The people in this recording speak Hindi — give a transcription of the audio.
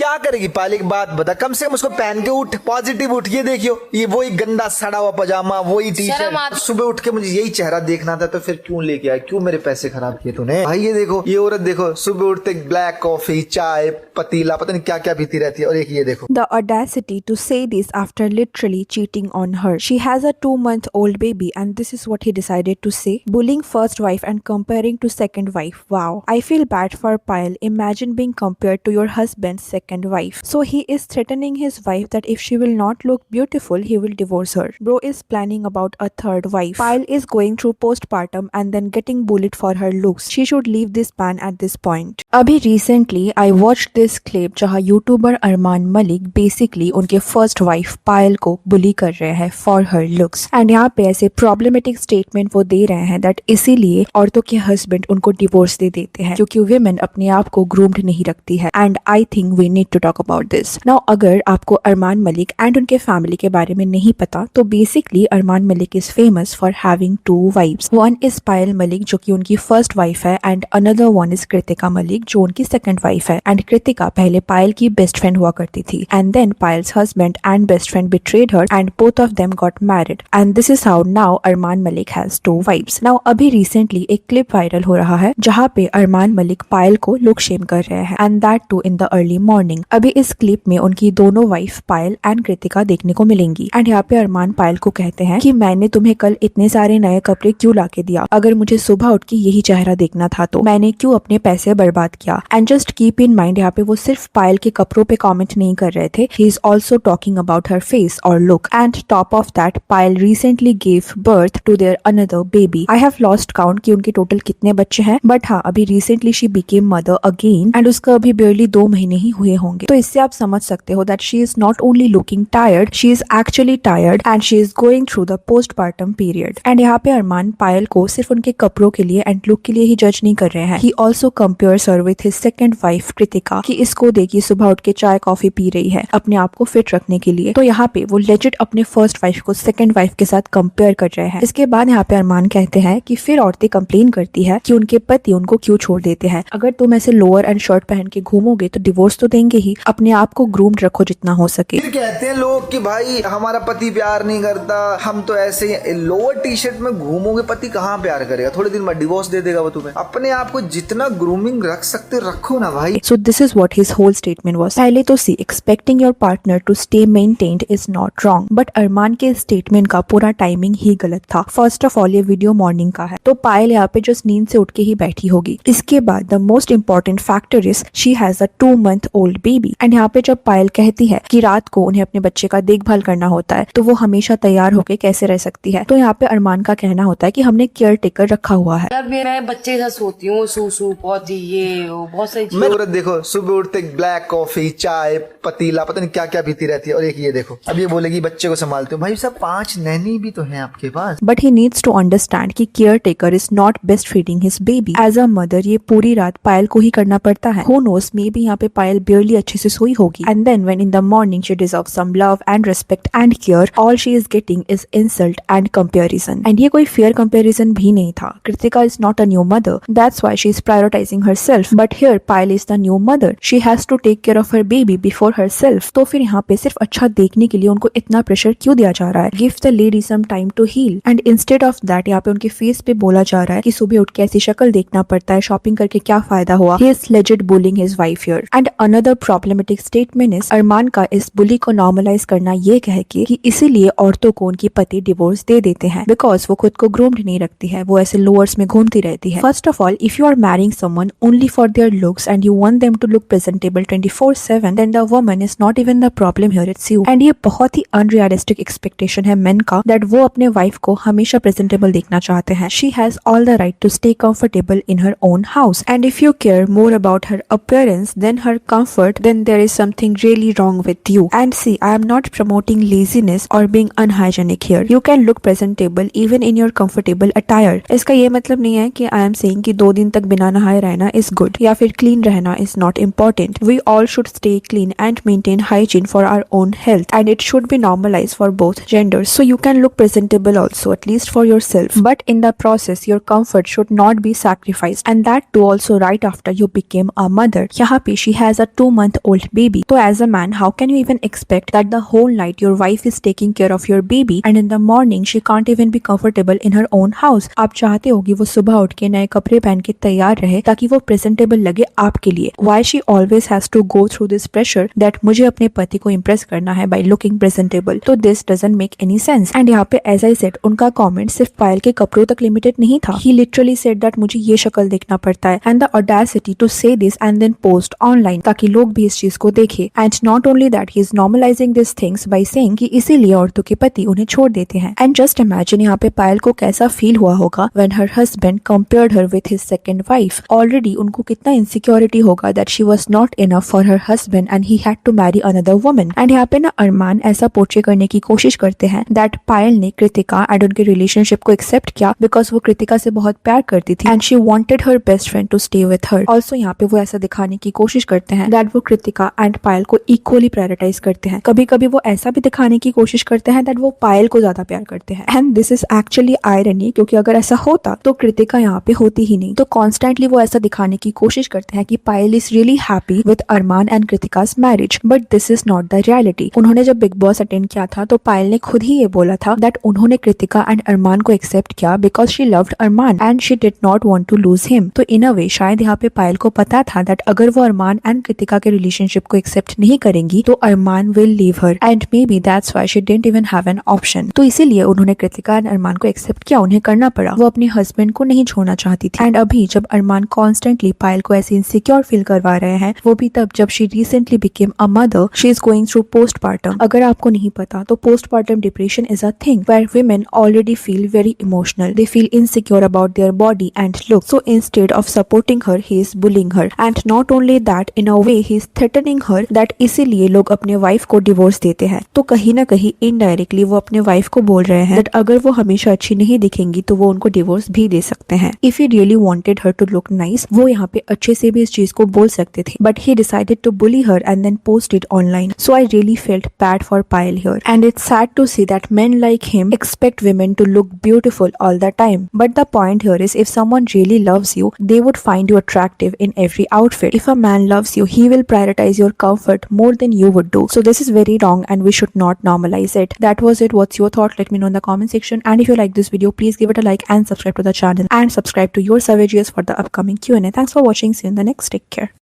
क्या करेगी पायल, एक बात बता, कम से कम उसको पहन के उठ, पॉजिटिव उठ। ये देखियो, ये वही गंदा सड़ा हुआ पजामा, वही टी शर्ट। सुबह उठ के मुझे यही चेहरा देखना था, तो फिर क्यों लेके आया, क्यों मेरे पैसे खराब किए तूने भाई। ये देखो, ये औरत देखो, सुबह उठते ब्लैक कॉफी, चाय, पतीला, पता नहीं क्या क्या पीती रहती है। और एक ये देखो, The audacity to say this after literally cheating on her. She has a 2-month-old baby and this is what he decided to say. Bullying first wife and comparing to second wife. Wow. I feel bad for Payal. Imagine being compared to your husband's second wife. So he is threatening his wife that if she will not look beautiful, he will divorce her. Bro is planning about a third wife. Payal is going through postpartum and then getting bullied for her looks. She should leave this man at this point. अभी recently I watched this clip जहाँ यूट्यूबर अरमान मलिक बेसिकली उनके फर्स्ट वाइफ पायल को बुली कर रहे हैं फॉर हर लुक्स एंड यहाँ पे ऐसे प्रॉब्लमेटिक स्टेटमेंट वो दे रहे हैं दैट इसीलिए औरतों के हस्बैंड उनको डिवोर्स दे देते हैं क्योंकि वुमेन अपने आप को ग्रूम्ड नहीं रखती है। And I think we need to talk about this now. अगर आपको अरमान मलिक एंड उनके फैमिली के बारे में नहीं पता तो basically Armaan Malik is famous for having 2 wives. One is Payal Malik जो कि उनकी फर्स्ट वाइफ है and another one is Kritika Malik जो उनकी सेकंड वाइफ है। एंड कृतिका पहले पायल की बेस्ट फ्रेंड हुआ करती थी and then piles husband and best friend betrayed her and both of them got married and this is how now Armaan Malik has 2 wives. Now अभी recently एक क्लिप वायरल हो रहा है जहाँ पे अरमान मलिक पायल को लुक शेम कर रहे हैं and that too in the early morning. अभी इस क्लिप में उनकी दोनों वाइफ पायल एंड कृतिका देखने को मिलेंगी एंड यहाँ पे अरमान पायल को कहते हैं कि मैंने तुम्हें कल इतने सारे नए कपड़े क्यों ला के दिया, अगर मुझे सुबह उठ के यही चेहरा देखना था तो मैंने क्यों अपने पैसे बर्बाद किया। And just keep in mind यहाँ पे वो सिर्फ पायल के कपड़ों पे कॉमेंट नहीं कर रहे थे, he is also talking about her face or look. And top of that, Payal recently gave birth to their another baby. I have lost count कि उनके टोटल कितने बच्चे हैं, but हाँ अभी recently she became mother again and उसका अभी barely 2 महीने ही हुए होंगे। तो इससे आप समझ सकते हो that she is not only looking tired, she is actually tired and she is going through the postpartum period. And यहाँ पे अरमान पायल को सिर्फ उनके कपड़ों के लिए एंड लुक के लिए ही जज नहीं कर रहे हैं, he also compares her with his second wife Kritika कि इसको देखिए सुबह उठ के चाय कॉफी पी रही है अपने आप को फिट रखने के लिए। तो यहाँ पे वो लेजिट अपने फर्स्ट वाइफ को सेकंड वाइफ के साथ कंपेयर कर रहे हैं। इसके बाद यहाँ पे अरमान कहते हैं कि फिर औरतें कंप्लेन करती है कि उनके पति उनको क्यों छोड़ देते हैं, अगर तुम ऐसे लोअर एंड शर्ट पहन के घूमोगे तो डिवोर्स तो देंगे ही, अपने आप को ग्रूम्ड रखो जितना हो सके। फिर कहते हैं लोग कि भाई हमारा पति प्यार नहीं करता, हम तो ऐसे लोअर टी शर्ट में घूमोगे, पति कहाँ प्यार करेगा, थोड़े दिन बाद डिवोर्स दे देगा वो तुम्हें। अपने आप को जितना ग्रूमिंग रख सकते रखो ना भाई। So this is what his whole statement was. पहले तो सी expecting your partner to stay maintained is not wrong, but अरमान के स्टेटमेंट का पूरा टाइमिंग ही गलत था। फर्स्ट ऑफ ऑल ये वीडियो मॉर्निंग का है तो पायल यहाँ पे जस्ट नींद से उठ के ही बैठी होगी। इसके बाद the most important factor is she has a 2-month-old baby and यहाँ पे जब पायल कहती है कि रात को उन्हें अपने बच्चे का देखभाल करना होता है तो वो हमेशा तैयार होके कैसे रह सकती है, तो यहाँ पे अरमान का कहना होता है कि हमने केयर टेकर रखा हुआ है। मैं बच्चे के साथ सोती हूँ, सूसू पौधी ये बहुत सारी चीजें। औरत देखो, सुबह उठते ब्लैक कॉफी, चाय, पतीला, पता नहीं क्या क्या पीती रहती है। और एक ये देखो, अब ये बोलेगी बच्चे को संभालते हो। भाई साहब 5 नैनी भी तो हैं आपके पास। But he needs to understand कि care taker is not best feeding his baby. As a mother ये पूरी रात पायल को ही करना पड़ता है। हु नोस, मे बी यहाँ पे पायल बेयरली अच्छे से सोई होगी and then when in the morning she deserve some love and respect and care, all she is getting is insult and comparison. And ये कोई फेयर कंपेरिजन भी नहीं था। Kritika is not a new mother, that's why she is prioritising herself, but here Payal is the new mother, she has to take care of her baby before herself. तो फिर यहाँ पे सिर्फ अच्छा देखने के लिए उनको इतना प्रेशर क्यों दिया जा रहा है? Give the lady some time to heal. And instead of that यहाँ पे उनके फेस पे बोला जा रहा है कि सुबह उठ के ऐसी शक्ल देखना पड़ता है, शॉपिंग करके क्या फायदा हुआ। He is legit bullying his wife here. And another problematic statement is Armaan का इस बुली को नॉर्मलाइज करना ये कह के कि इसीलिए औरतों को उनकी पति डिवोर्स दे देते हैं बिकॉज वो खुद को ग्रूम्ड नहीं रखती है, वो ऐसे लोअर्स में घूमती रहती है। First of all, if you are marrying someone only for their looks and you want them to look presentable 24/7, then the woman is not even the problem here, it's you. And ये बहुत ही अनरियलिस्टिक एक्सपेक्टेशन है मेन का दैट वो अपने वाइफ को हमेशा प्रेजेंटेबल देखना चाहते हैं। She has all the right to stay comfortable in her own house. And if you care more about her appearance than her comfort, then there is something really wrong with you. And see, I am not promoting laziness or being unhygienic here. You can look presentable even in your comfortable attire. इसका ये मतलब नहीं है कि I am saying कि 2 दिन तक बिना नहाए रहना is good या फिर clean रहना is not important. We all should stay clean and maintain hygiene for our own health, and it should be normalized for both genders. So you can look presentable also, at least for yourself. But in the process, your comfort should not be sacrificed, and that too also right after you became a mother. यहाँ पे she has a 2-month-old baby. So as a man, how can you even expect that the whole night your wife is taking care of your baby and in the morning she can't even be comfortable in her own house? आप चाहते हो कि वो सुबह उठ के नए कपड़े पहन के तैयार रहे ताकि वो प्रेजेंटेबल लगे आपके लिए. Why she always has to go through this pressure that मुझे अपने पति को impress करना है by looking presentable? तो this doesn't make any sense. And यहाँ पे as I said, उनका comment सिर्फ पायल के कपड़ों तक लिमिटेड नहीं था. He literally said that मुझे ये शक्ल देखना पड़ता है and the audacity to say this and then post online ताकि लोग भी इस चीज को देखें. And not only that, he is normalizing these things by saying कि इसीलिए औरतों के पति उन्हें छोड़ देते हैं. And just imagine यहाँ पे पायल को कैसा फील हुआ होगा when her husband compared her with his second wife. Already उनको कितना insecurity होगा that she was not enough for her husband and he had to marry another woman. And यहाँ पे ना अरमान ऐसा पोर्ट्रे करने की कोशिश करते हैं that पायल ने कृतिका and उनके रिलेशनशिप को एक्सेप्ट किया because वो कृतिका से बहुत प्यार करती थी and she wanted her best friend to stay with her. Also यहाँ पे वो ऐसा दिखाने की कोशिश करते हैं that वो कृतिका एंड पायल को इक्वली प्रायोरिटाइज करते हैं. कभी कभी वो ऐसा भी दिखाने की कोशिश करते हैं that वो पायल को ज्यादा प्यार करते हैं. And this is actually irony क्योंकि अगर ऐसा होता तो कृतिका यहाँ पे होती ही नहीं. तो कॉन्स्टेंटली वो ऐसा दिखाने की कोशिश करते हैं कि Payal is really happy with Armaan and Kritika's marriage, but this is not the reality. उन्होंने जब बिग बॉस अटेंड किया था तो पायल ने खुद ही ये बोला था that उन्होंने कृतिका एंड अरमान को एक्सेप्ट किया because she loved Armaan and she did not want to lose him. तो इन अ वे शायद यहाँ पे पायल को पता था that अगर वो अरमान एंड कृतिका के रिलेशनशिप को एक्सेप्ट नहीं करेंगी तो Armaan will leave her and maybe that's why she didn't even have an option. तो इसीलिए उन्होंने कृतिका एंड अरमान को एक्सेप्ट किया. उन्हें करना पड़ा, वो अपने हस्बैंड को नहीं छोड़ना चाहती थी. एंड अभी जब अरमान कॉन्स्टेंटली पायल को ऐसे इनसिक्योर फील करवा रहे हैं, वो भी तब जब she recently became a mother. She is going through postpartum. अगर आपको नहीं पता तो postpartum depression is a thing where women already feel very emotional. They feel insecure about their body and look. So instead of supporting her, he is bullying her. And not only that, in a way he is threatening her that इसीलिए लोग अपने वाइफ को डिवोर्स देते हैं. तो कहीं ना कहीं इनडायरेक्टली वो अपने वाइफ को बोल रहे हैं that अगर वो हमेशा अच्छी नहीं दिखेंगी तो वो उनको डिवोर्स भी दे सकते हैं. If he really wanted her to look nice, वो यहाँ पे अच्छे से भी इस चीज को बोल सकते थे. But he decided to bully her and then post it online. So I really felt bad for Payal here. And it's sad to see that men like him expect women to look beautiful all the time. But the point here is if someone really loves you, they would find you attractive in every outfit. If a man loves you, he will prioritize your comfort more than you would do. So this is very wrong and we should not normalize it. That was it. What's your thought? Let me know in the comment section. And if you like this video, please give it a like and subscribe to the channel. And subscribe to your Savages for the upcoming Q&A. Thanks for watching. See you in the next. Take care.